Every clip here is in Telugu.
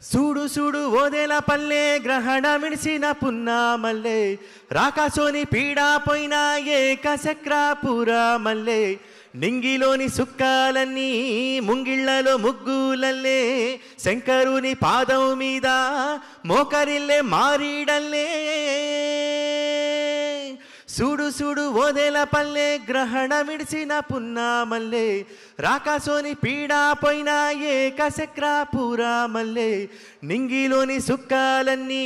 సూడు సూడు ఓదెల పల్లె గ్రహణ మిడిసిన పున్నా మల్లె రాకాసోని పీడా పోయిన ఏకచక్రాపుర మల్లె నింగిలోని సుక్కాలన్నీ ముంగిళ్లలో ముగ్గులల్లే శంకరుని పాదం మీద మోకరిల్లే మారీడల్లే సూడు సూడు ఓదెల పల్లె గ్రహణ మిడిసిన పున్నా మల్లె రాకాసోని పీడా పోయిన ఏకచక్రాపుర మల్లె నింగిలోని సుక్కాలన్నీ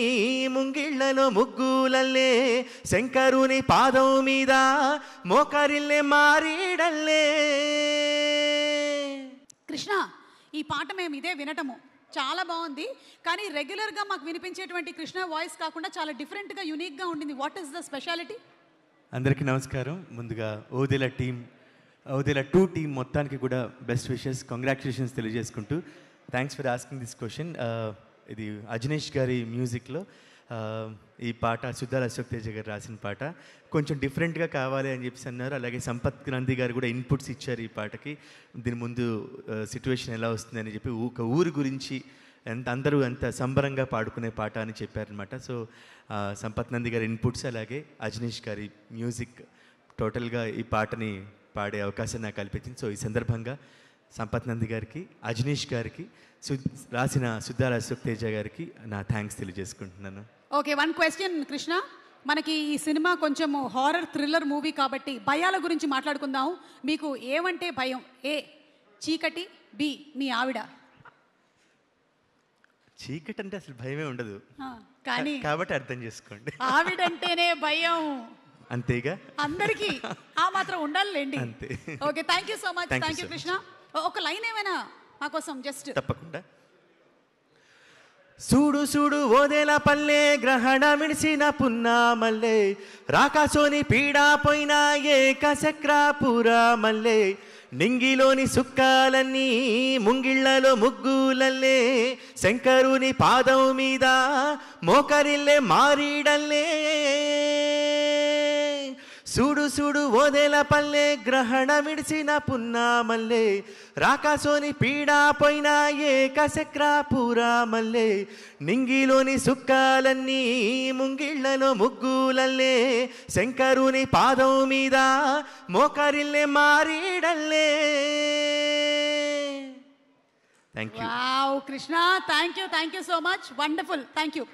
ముంగిళ్లలో ముగ్గులల్లే శంకరుని పాదం మీద మోకరిల్లే మారీడల్లే. కృష్ణ, ఈ పాట మేము ఇదే వినటము చాలా బాగుంది, కానీ రెగ్యులర్గా మాకు వినిపించేటువంటి కృష్ణ వాయిస్ కాకుండా చాలా డిఫరెంట్గా యూనిక్గా ఉండింది. What is the speciality? అందరికీ నమస్కారం. ముందుగా ఓదెల 2 టీం మొత్తానికి కూడా బెస్ట్ విషెస్, కంగ్రాచులేషన్స్ తెలియజేసుకుంటూ thanks for asking this question. ఇది అజనీష్ గారి మ్యూజిక్లో ఈ పాట సుద్దాల అశోక్ తేజ గారు రాసిన పాట. కొంచెం డిఫరెంట్గా కావాలి అని చెప్పేసి అన్నారు. అలాగే సంపత్ క్రాంతి గారు కూడా ఇన్పుట్స్ ఇచ్చారు ఈ పాటకి. దీని ముందు సిచ్యువేషన్ ఎలా వస్తుందని చెప్పి ఒక ఊరి గురించి అందరూ అంత సంబరంగా పాడుకునే పాట అని చెప్పారనమాట. సో సంపత్ నంది గారి ఇన్పుట్స్ అలాగే అజనీష్ గారి మ్యూజిక్ టోటల్గా ఈ పాటని పాడే అవకాశం నాకు కల్పించింది. సో ఈ సందర్భంగా సంపత్ నంది గారికి, అజనీష్ గారికి, రాసిన సుద్దాల అశోక్ తేజ గారికి నా థ్యాంక్స్ తెలియజేసుకుంటున్నాను. Okay, one question Krishna. మనకి ఈ సినిమా కొంచెం హారర్ థ్రిల్లర్ మూవీ కాబట్టి భయాల గురించి మాట్లాడుకుందాం. మీకు ఏమంటే భయం? ఏ చీకటి, బి మీ ఆవిడ. చీకటి అంటే అసలు భయమే ఉండదు, కానీ కాబట్టి అర్థం చేసుకోండి. ఆవిడంటేనే భయం అంతేగా, అందరికి ఆ మాత్రం ఉండాలండి. అంతే. Okay, thank you so much. Thank you Krishna. ఒక లైన్ ఏమైనా మా కోసం జస్ట్? తప్పకుండా. సూడు సూడు ఓదెల పల్లె గ్రహణ మిడిసిన పున్నా మల్లె రాకాసోని పీడా పోయిన ఏకచక్రాపుర మల్లె నింగిలోని సుక్కాలన్నీ ముంగిళ్లలో ముగ్గులల్లే శంకరుని పాదం మీద మోకరిల్లే మారీడల్లే సూడు సూడు ఓదెల పల్లె గ్రహణ మిడిసిన పున్నా మల్లె రాకాసోని పీడా పోయిన ఏకచక్రాపుర మల్లె నింగిలోని సుక్కాలన్నీ ముంగిళ్లలో ముగ్గులల్లే శంకరుని పాదం మీద మోకరిల్లే మారీడల్లే. Thank you. Wow Krishna, thank you so much. Wonderful, thank you.